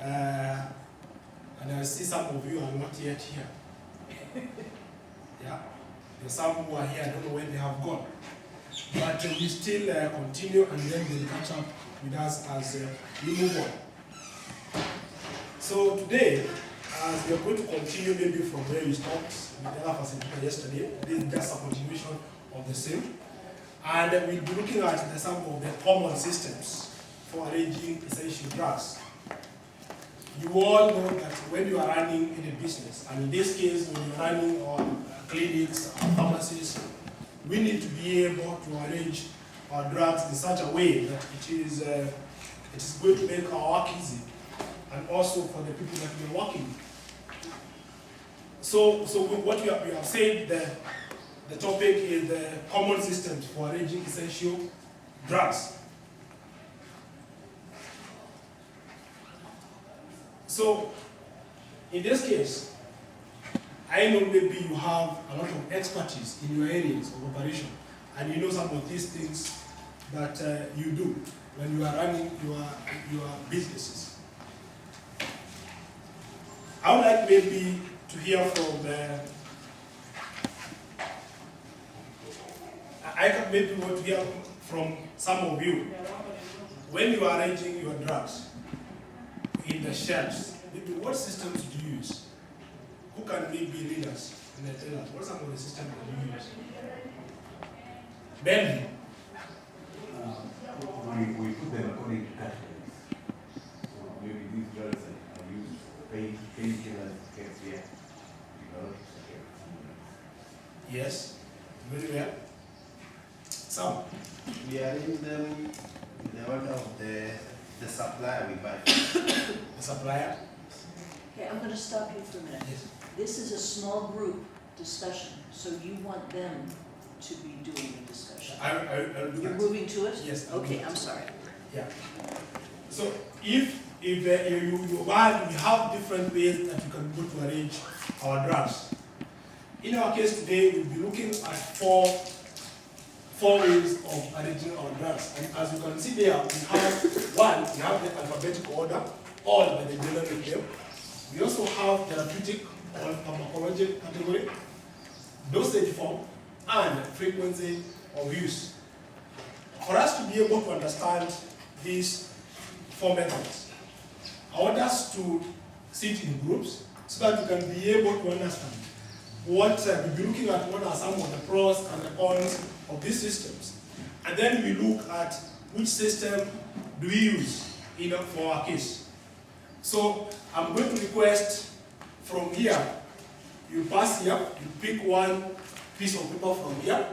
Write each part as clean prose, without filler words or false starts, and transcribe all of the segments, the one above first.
And I see some of you are not yet here. Yeah, there's some who are here, I don't know where they have gone. But we still continue, and then they'll catch up with us as we move on. So today, we are going to continue maybe from where we stopped with the other facilitator yesterday. This is just a continuation of the same. And we'll be looking at some of the common systems for arranging essential drugs. You all know that when you are running in a business, and in this case, when you're running on clinics or pharmacies, we need to be able to arrange our drugs in such a way that it is going to make our work easy, and also for the people that we are working with. So what we have said, the topic is the common systems for arranging essential drugs. So, in this case, I know maybe you have a lot of expertise in your areas of operation, and you know some of these things that you do when you are running your businesses. I would like maybe to hear from I can maybe want to hear from some of you. When you are arranging your drugs in the shelves, maybe what systems do you use? Who can maybe lead us and tell us what are some of the systems that you use? Ben? We put them according to categories. So maybe these drugs are used painkillers, yeah. Yes, very well. Some? We arrange them in the order of the supplier we buy. The supplier? Okay, I'm going to stop you for a minute. Yes. This is a small group discussion, so you want them to be doing the discussion. I'll do You're that. moving to it? Yes. Okay, I'm sorry. Yeah. So if you we have different ways that you can go to arrange our drugs. In our case today, we'll be looking at four ways of arranging our drugs. And as you can see there, we have the alphabetical order, all by the generic name. We also have therapeutic or pharmacologic category, dosage form, and frequency of use. For us to be able to understand these four methods, I want us to sit in groups so that you can be able to understand what we'll be looking at, what are some of the pros and the cons of these systems. And then we look at which system do we use for our case. So I'm going to request from here, you pass here, you pick one piece of paper from here,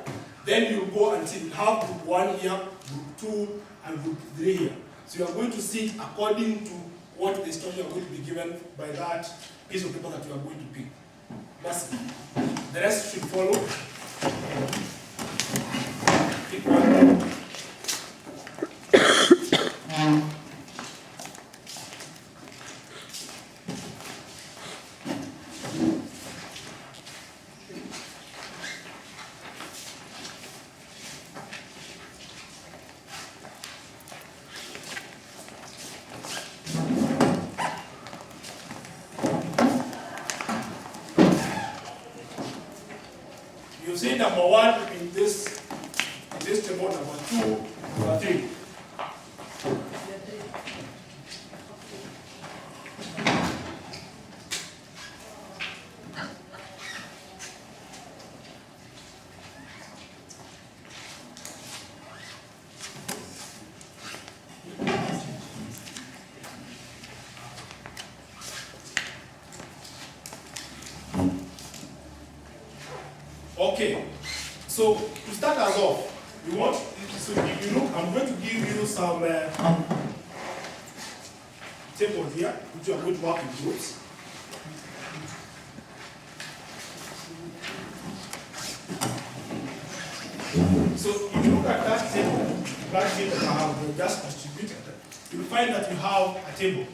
then you go and see, we have group 1 here, group 2, and group 3 here. So you are going to sit according to what the instruction you are going to be given by that piece of paper that you are going to pick. That's it. The rest should follow. Pick one. You see number 1 in this table, number 2, number 3. Okay, so to start us off, we want, so if you look, I'm going to give you some tables here, which you are going to work in groups. So if you look at that table, that sheet that I have just distributed, you'll find that you have a table.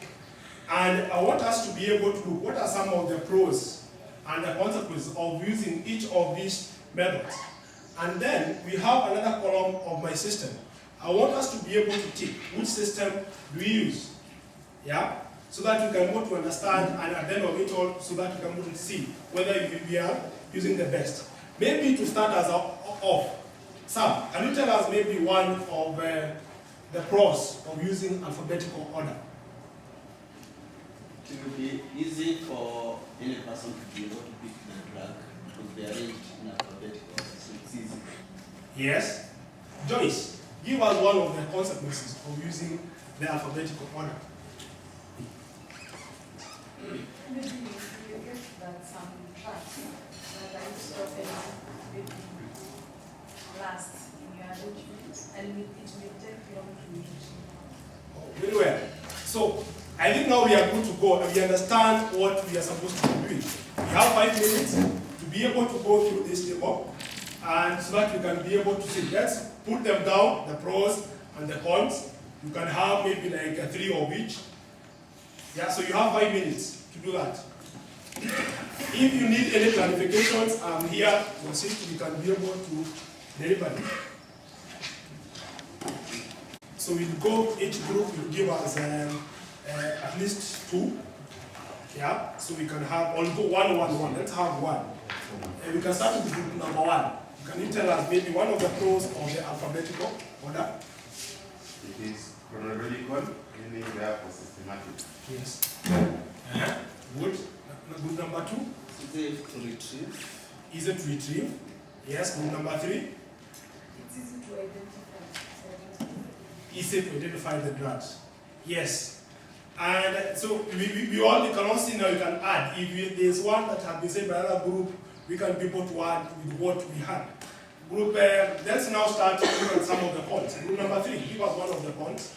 And I want us to be able to look what are some of the pros and the consequences of using each of these methods. And then we have another column of my system. I want us to be able to tick which system do we use. Yeah? so that you can go to understand, and at the end of it all, so that you can go to see whether we are using the best. Maybe to start us off, Sam, can you tell us maybe one of the pros of using alphabetical order? It will be easy for any person to be able to pick the drug because they are arranged in alphabetical order, so it's easy. Yes. Joyce, give us one of the consequences of using the alphabetical order. Maybe you get that some tracks that are often maybe last in your arrangement, and it may take long to reach. Oh, very well. So, I think now we are good to go and we understand what we are supposed to be doing. We have 5 minutes to be able to go through this table, and so that you can be able to see. Let's put them down, the pros and the cons. You can have maybe like 3 of each. Yeah, so you have 5 minutes to do that. If you need any clarifications, I'm here to assist. We can be able to deliver it. So we'll go, each group will give us at least 2. Yeah, so we can have, or go 1, 1, 1. Let's have 1. And we can start with group number 1. Can you tell us maybe one of the pros of the alphabetical order? It is chronological, meaning therefore systematic. Yes. Good. Group number 2. Easy to retrieve. Easy to retrieve. Yes. Group number 3. It's easy to identify. Easy to identify the drugs. Yes. And so we all you can all see now you can add. If there's one that has been said by another group, we can be able to add with what we had. Group, let's now start looking at some of the points. Group number 3, give us one of the points.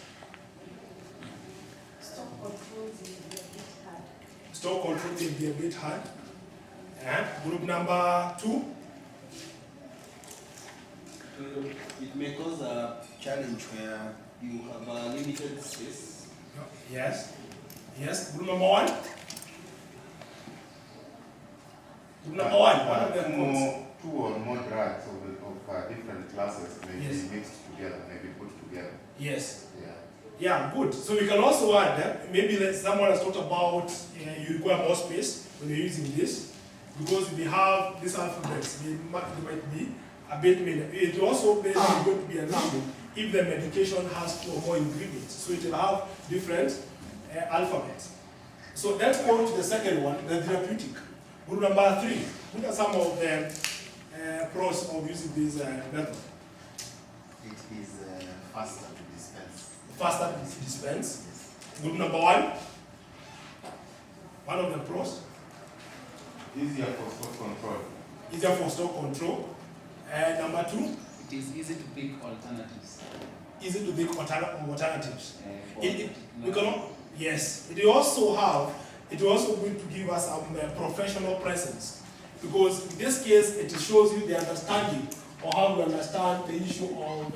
Stock controls will be a bit hard. Stock control will be a bit hard. Group number 2. It may cause a challenge where you have a limited space. Yes. Yes. Group number 1. Group number 1. One of the points. 2 or more drugs of different classes may Yes. be mixed together, may be put together. Yes. Yeah. Yeah, good. So we can also add that maybe someone has talked about you require more space when you're using this because we have these alphabets. They might be a bit many. It also is going to be a number if the medication has 2 or more ingredients. So it will have different alphabets. So let's go to the second one, the therapeutic. Group number 3. What are some of the pros of using this method? It is faster to dispense. Faster to dispense. Group number 1. One of the pros. Easier for stock control. Easier for stock control. Number 2. It is easy to pick alternatives. Easy to make alternatives. For We cannot. Yes. It will also going to give us some professional presence. Because in this case, it shows you the understanding or how to understand the issue of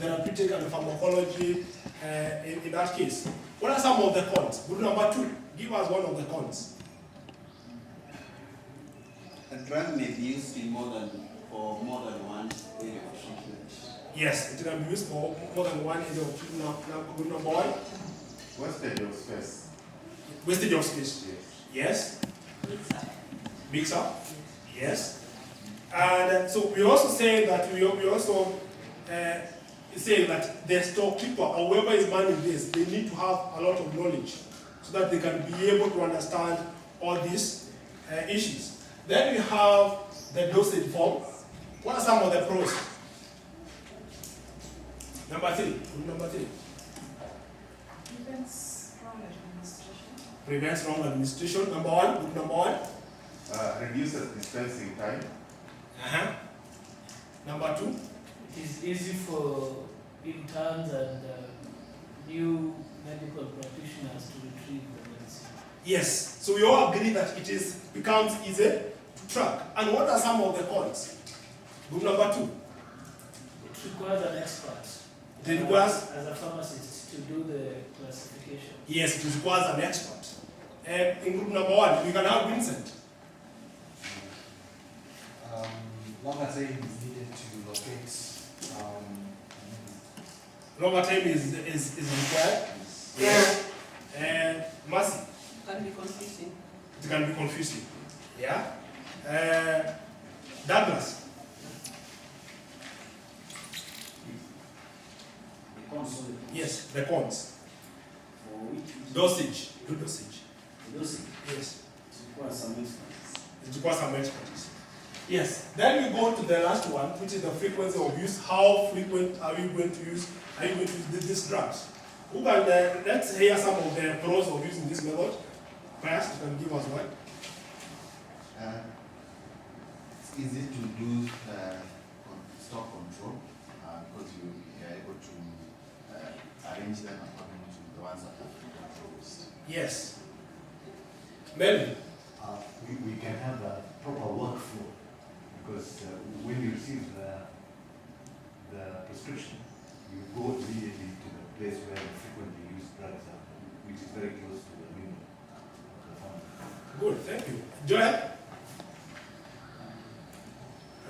therapeutic and pharmacology in that case. What are some of the cons? Group number 2, give us one of the cons. A drug may be used for more than one area of treatment. Yes, it can be used for more than one area of treatment. Group number 1, Wastage of space. wastage of space. Yes. Yes. Mix up. Yes. And so we also say that we also say that the storekeeper or whoever is managing this, they need to have a lot of knowledge so that they can be able to understand all these issues. Then we have the dosage form. What are some of the pros? Number 3. Number 3. Prevents wrong administration. Prevents wrong administration. Number 1. Number 1. Reduces dispensing time. Number 2. It is easy for interns and new medical practitioners to retrieve the medicine. Yes. So we all agree that it becomes easy to track. And what are some of the cons? Group number 2. It requires an expert. It requires, as a pharmacist to do the classification. yes, it requires an expert. And in group number 1, we can have Vincent. Longer time is needed to locate. Longer time is required. Yes. confusing. It can be confusing. Yeah? Douglas? The console. Yes, the cons. For which Dosage. Do dosage. dosing, Yes. it requires some expertise. It requires some expertise. Yes. Then we go to the last one, which is the frequency of use. How frequent are you going to use? Are you going to use these drugs? Who can, let's hear some of the pros of using this method. Perhaps you can give us one. It's easy to do stock control because you are able to arrange them according to the ones that have been proposed. Yes. Melvin? We can have a proper workflow because when you receive the prescription, you go immediately to the place where the frequently used drugs are, which is very close to the window of the pharmacy. Good, thank you. Joel?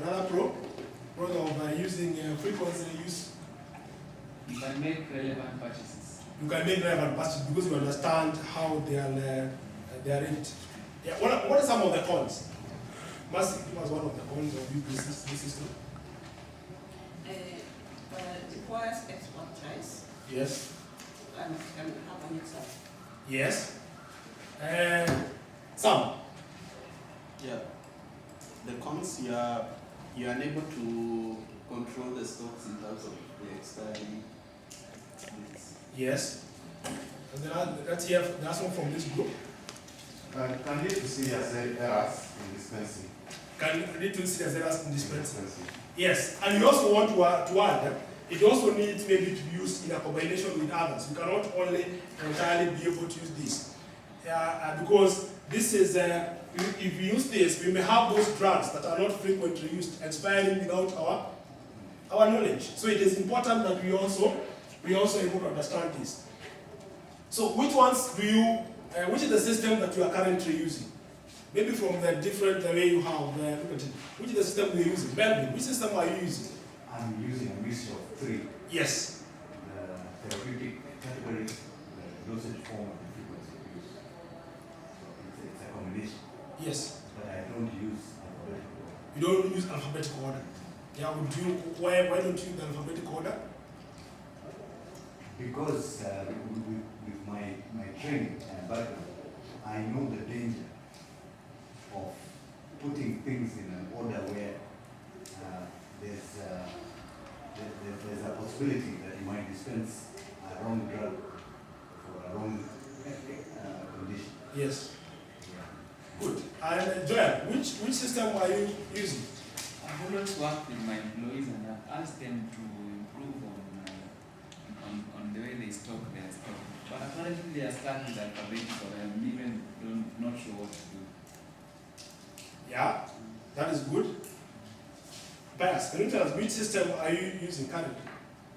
Another pro of using frequency use. You can make relevant purchases. You can make relevant purchases because you understand how they are arranged. Yeah. What are some of the cons? Mercy, give us one of the cons of using this system. Requires expertise Yes. and can have an exam. Yes. Some. Yeah. The cons, you are unable to control the stocks in terms of the expiry dates. Yes. And then let's hear the last one from this group. Can lead to serious errors in dispensing. Can lead to serious errors in dispensing. Dispensing. Yes, and you also want to add, it also needs maybe to be used in a combination with others. You cannot only entirely be able to use this. Because this is, if we use this, we may have those drugs that are not frequently used expiring without our knowledge. So it is important that we also able to understand this. So which ones do you, which is the system that you are currently using? Maybe from the different way you have, look at it. Which is the system you're using? Melvin, which system are you using? I'm using a mixture of three. Yes. The therapeutic category, the dosage form, and the frequency of use. So it's a combination. Yes. But I don't use alphabetical order. You don't use alphabetical order. Yeah, why don't you use the alphabetical order? Because with my training and background, I know the danger of putting things in an order where there's a possibility that you might dispense a wrong drug for a wrong condition. Yes. Good. And Joel, which system are you using? I've always worked with my employees and I've asked them to improve on the way they stock their stock. But apparently they are stuck with alphabetical and even not sure what to do. Yeah, that is good. Bias, can you tell us which system are you using currently?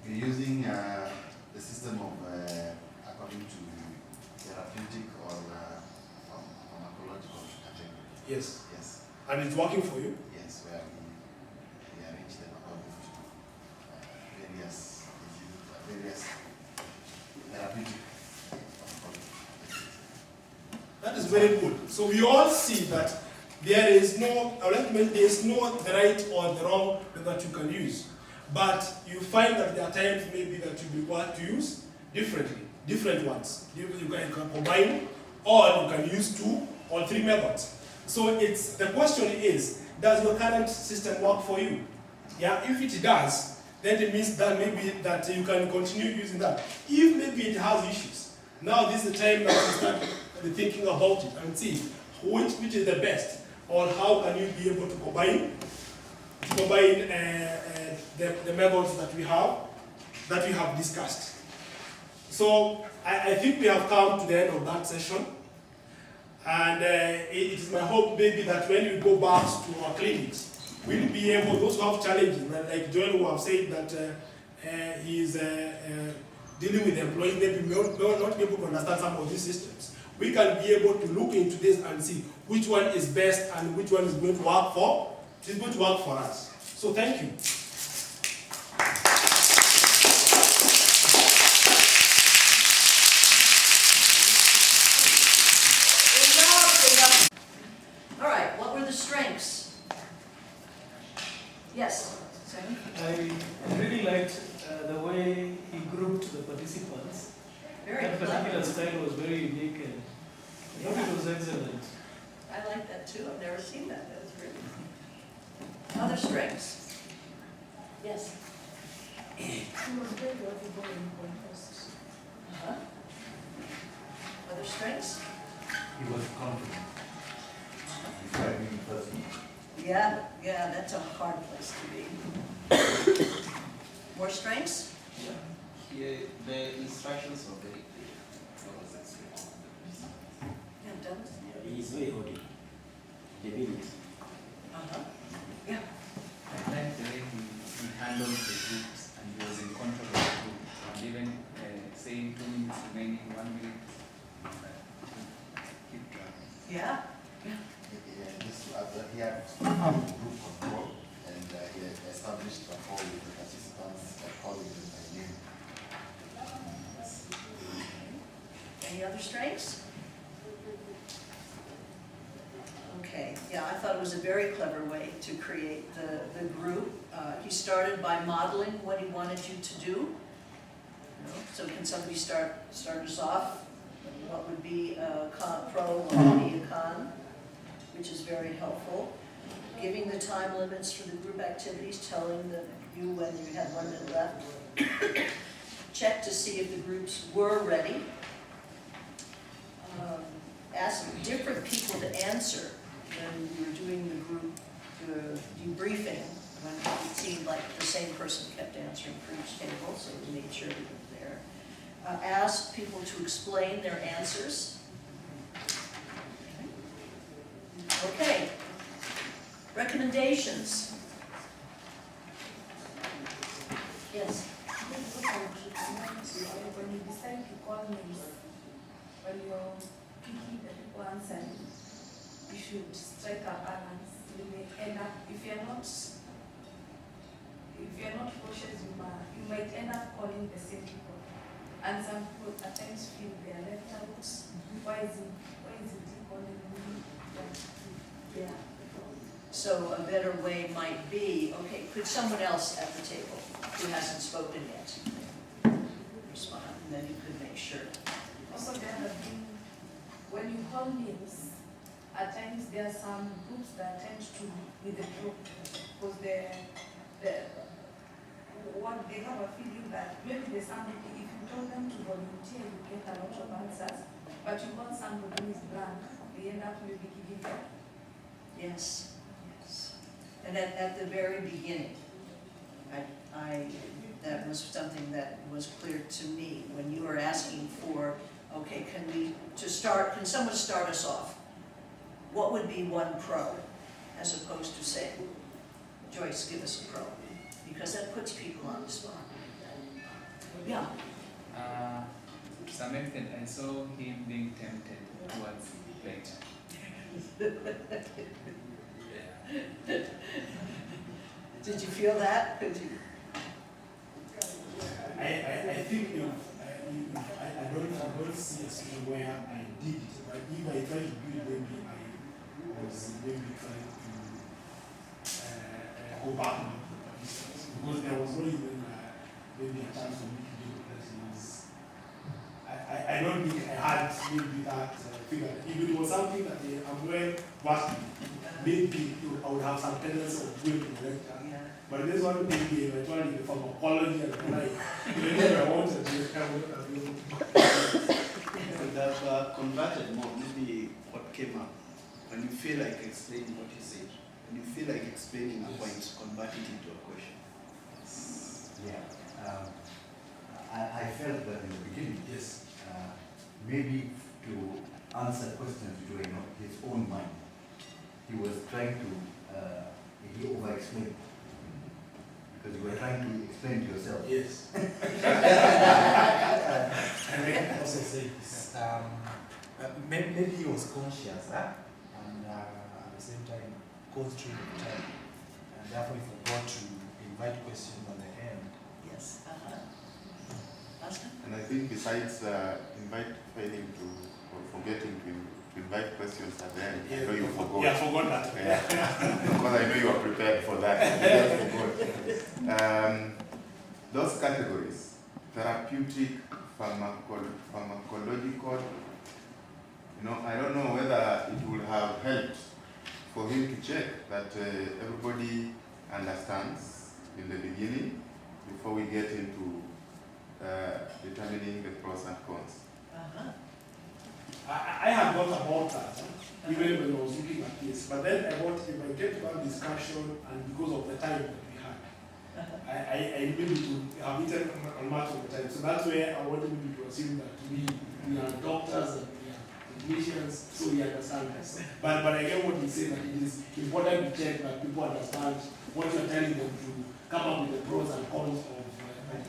We're using the system of according to therapeutic or pharmacological category. Yes. Yes. And it's working for you? Yes, where we arrange them according to various therapeutic. That is very good. So we all see that there is no the right or the wrong that you can use. But you find that there are times maybe that you require to use different ones. You can combine, or you can use 2 or 3 methods. So the question is, does your current system work for you? Yeah, if it does, then it means that maybe that you can continue using that. If maybe it has issues, now this is the time that you start thinking about it and see which is the best, or how can you be able to combine the methods that we have discussed. So I think we have come to the end of that session, and it is my hope maybe that when we go back to our clinics, we'll be able, those who have challenges, like Joel who have said that he is dealing with employees, maybe not be able to understand some of these systems. We can be able to look into this and see which one is best and which one is going to work for us. So thank you. style was very unique and I thought it was excellent. I like that too, I've never seen that, that was really. Other strengths? Yes. He was very valuable in contest. Uh-huh. Other strengths? He was confident. Describing person. Yeah, that's a hard place to be. More strengths? Here, the instructions are very clear. What was expected. Yeah, Dennis? He is very holy. The village. Uh-huh. Yeah. I like the way he handled the groups and he was in control of the group. And even saying 2 minutes remaining, 1 minute, keep track. Yeah? He had group control and he had established a call with the participants, calling them by name. Any other strengths? Okay, yeah, I thought it was a very clever way to create the group. He started by modeling what he wanted you to do. You know, so can somebody start us off? What would be a pro, what would be a con, which is very helpful. Giving the time limits for the group activities, telling you when you had 1 minute left. Check to see if the groups were ready. Ask different people to answer when you were doing the group debriefing, when it seemed like the same person kept answering for each table, so we made sure we were there. Ask people to explain their answers. Okay. Recommendations. Yes. When you decide to call names, when you're picking the people answering, you should strike a balance. You may end up, if you're not cautious, you might end up calling the same people. And some people at times feel they are left out. Why is he calling me? Yeah. So a better way might be, okay, could someone else at the table who hasn't spoken yet respond, and then you could make sure. Also, there have been, when you call names, at times there are some groups that tend to withdraw because what they have a feeling that maybe there's somebody, if you told them to volunteer, you get a lot of answers, but you call somebody who is blank, they end up maybe giving up. Yes, yes. And at the very beginning, that was something that was clear to me when you were asking for, okay, can someone start us off? What would be one pro, as opposed to say, Joyce, give us a pro, because that puts people on the spot. Yeah. To some extent, I saw him being tempted towards pleasure. Did you feel that? Could you? I think I don't see a situation where I did it, but if I tried to do it, maybe I was maybe trying to go back on the distance, because there was not even maybe a chance for me to do the lessons. I don't think I had maybe that figure. If it was something that I'm well versed in, maybe I would have some tendency of doing it lecture. But this one maybe eventually the pharmacology and like, if I wanted to, I would have been. Could have converted more, maybe what came up. When you feel like explaining what you said, when you feel like explaining a point, convert it into a question. Yeah. I felt that in the beginning, yes, maybe to answer questions to his own mind, he was trying to he over-explained. Because you were trying to explain to yourself. Yes. And I can also say this, maybe he was conscious, and at the same time, constrained of time, and therefore he forgot to invite questions at the end. Yes. And I think besides failing to or forgetting to invite questions at the end, I know you forgot. Yeah, I forgot that. Yeah. Because I know you are prepared for that. You just forgot. Those categories: therapeutic, pharmacological. I don't know whether it would have helped for him to check that everybody understands in the beginning before we get into determining the pros and cons. Uh-huh. I had thought about that, even when I was looking at this, but then I thought if I get to that discussion and because of the time that we had, I maybe to have eaten on much of the time. So that's where I wanted maybe to assume that we are doctors and we are technicians, so we understand this. But I get what you say, that it is important to check that people understand what you're telling them to come up with the pros and cons of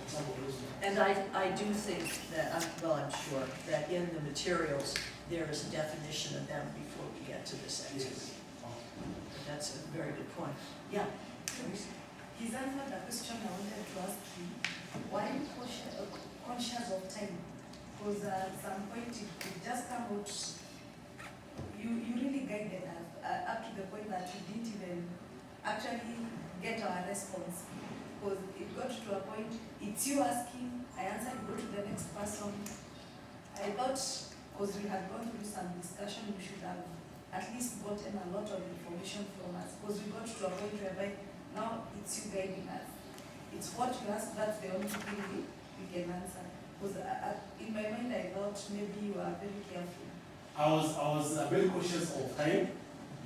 some of those. And I do think that, I'm sure, that in the materials, there is a definition of them before we get to this activity. Yes. That's a very good point. Yeah. He's answered the question I wanted to ask you. Why are you conscious of time? Because at some point it just come out, you really guided us up to the point that you didn't even actually get our response. Because it got to a point, it's you asking, I answered, go to the next person. I thought, because we had gone through some discussion, we should have at least gotten a lot of information from us. Because we got to a point whereby now it's you guiding us. It's what you ask, that's the only thing we can answer. Because in my mind, I thought maybe you are very careful. I was very cautious of time.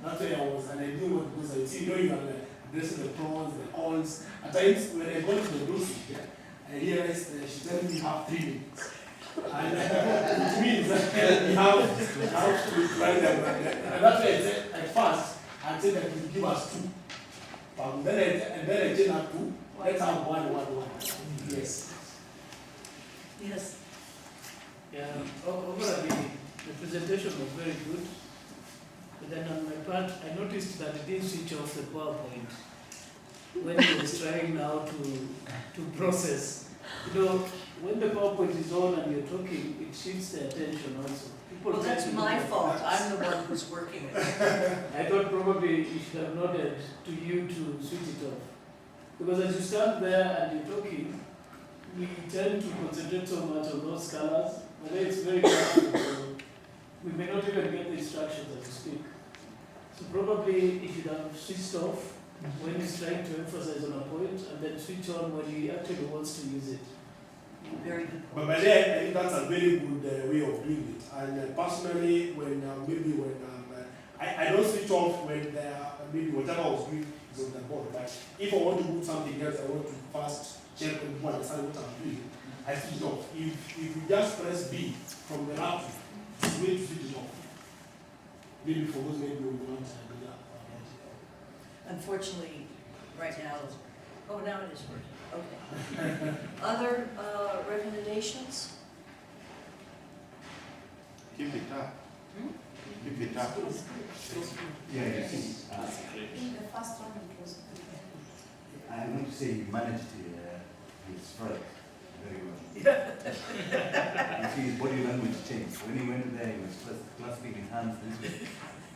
That's why I was, and I didn't want to, because I see, you are addressing the pros, the cons. At times, when I got to the dosage, I realized she told me you have 3 minutes. And it means that we have to write them. And that's why I said, at first, I said that you give us 2. But then I changed that 2. Let's have 1. Yes. Yes. Yeah, overall the presentation was very good. But then on my part, I noticed that it didn't switch off the PowerPoint when he was trying now to process. When the PowerPoint is on and you're talking, it shifts the attention also. People Well, that's my fault. I'm the one who's working it. I thought probably you should have nodded to you to switch it off. Because as you stand there and you're talking, we tend to concentrate so much on those colors, but then it's very crowded, so we may not even get the instructions as we speak. So probably it should have switched off when he's trying to emphasize on a point, and then switch on when he actually wants to use it. Very good But point. by then, I think that's a very good way of doing it. And personally, when I don't switch off when maybe whatever I was doing is on the board. But if I want to do something else, I want to first check and understand what I'm doing. I switch off. If you just press B from the laptop, it's way to switch it off. Maybe for those maybe we want to do that. Unfortunately, right now, now it is working. Okay. Other recommendations? Keep it up. Hmm? Keep it up. Yeah, you see, I think the first one it was good. I want to say he managed his strike very well. You see his body language changed. When he went there, he was first clasping his hands this way.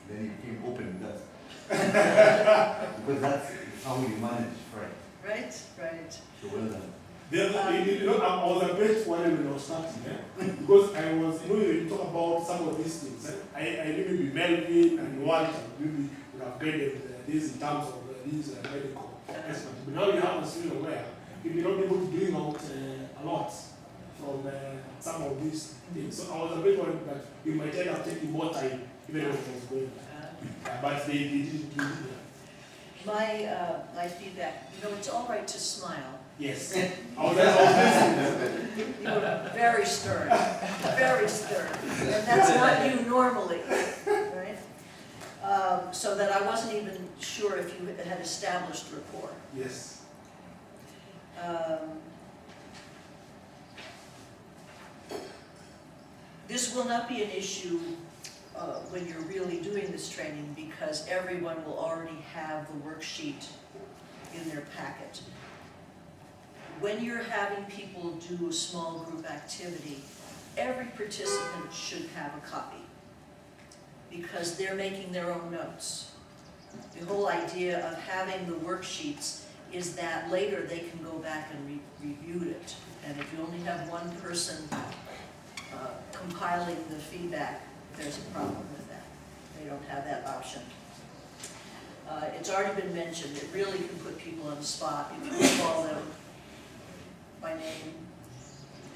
Then he became open with us. Because that's how you manage strike. Right. So well done. I was a bit worried when I was starting, because I was, you talk about some of these things. I knew maybe Melvin and Walter maybe would have graded this in terms of these medical experts. But now you have to see where you may not be able to bring out a lot from some of these things. So I was a bit worried that you might end up taking more time, even if it was going. But they didn't do that. My feedback, it's all right to smile. Yes. I was listening. You were very stern, and that's not you normally, right? So that I wasn't even sure if you had established rapport. Yes. This will not be an issue when you're really doing this training, because everyone will already have the worksheet in their packet. When you're having people do a small group activity, every participant should have a copy, because they're making their own notes. The whole idea of having the worksheets is that later they can go back and review it. And if you only have one person compiling the feedback, there's a problem with that. They don't have that option. It's already been mentioned, it really can put people on the spot. If you call them by name,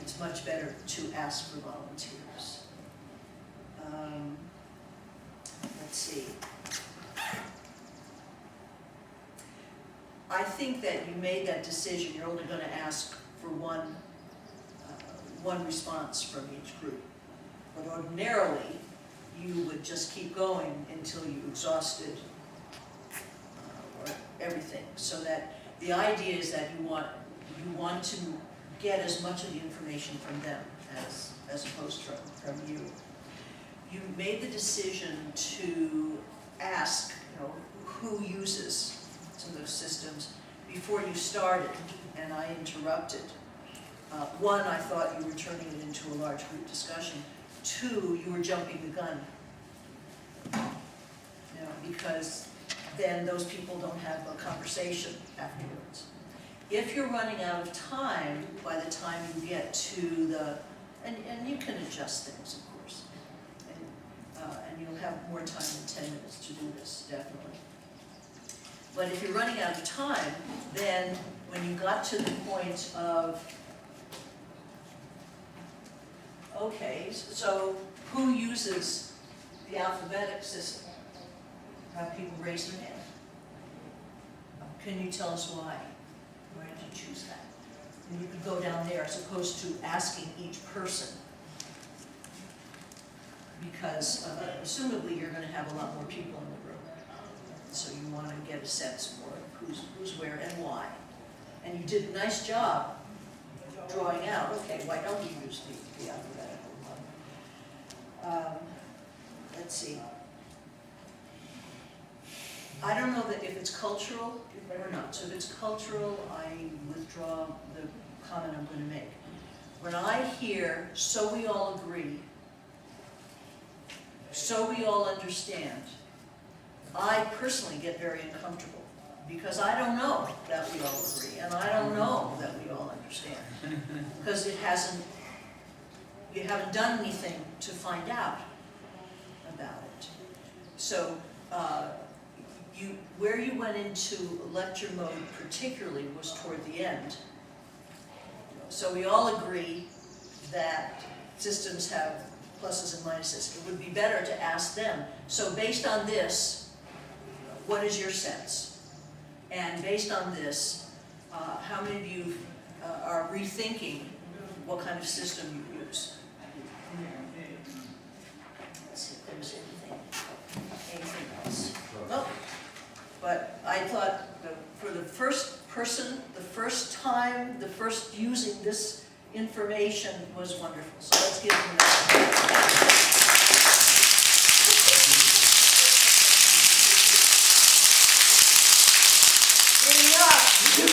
it's much better to ask for volunteers. Let's see. I think that you made that decision, you're only going to ask for one response from each group. But ordinarily, you would just keep going until you exhausted everything. So that the idea is that you want to get as much of the information from them as opposed from you. You made the decision to ask, who uses some of those systems before you started, and I interrupted. One, I thought you were turning it into a large group discussion. Two, you were jumping the gun. Because then those people don't have a conversation afterwards. If you're running out of time by the time you get to the, and you can adjust things, of course, and you'll have more time than 10 minutes to do this, definitely. But if you're running out of time, then when you got to the point of, okay, so who uses the alphabetic system? Have people raise their hand. Can you tell us why? Why did you choose that? And you could go down there as opposed to asking each person. Because assumably you're going to have a lot more people in the room. So you want to get a sense for who's where and why. And you did a nice job drawing out, okay, why don't you use the alphabetical one? Let's see. I don't know that if it's cultural or not. So if it's cultural, I withdraw the comment I'm going to make. When I hear, so we all agree, so we all understand, I personally get very uncomfortable because I don't know that we all agree and I don't know that we all understand because you haven't done anything to find out about it. So where you went into lecture mode particularly was toward the end. So we all agree that systems have pluses and minuses. It would be better to ask them, so based on this, what is your sense? And based on this, how many of you are rethinking what kind of system you use? Let's see if there's anything else. Oh, but I thought for the first person, the first time, the first using this information was wonderful. So let's give them that.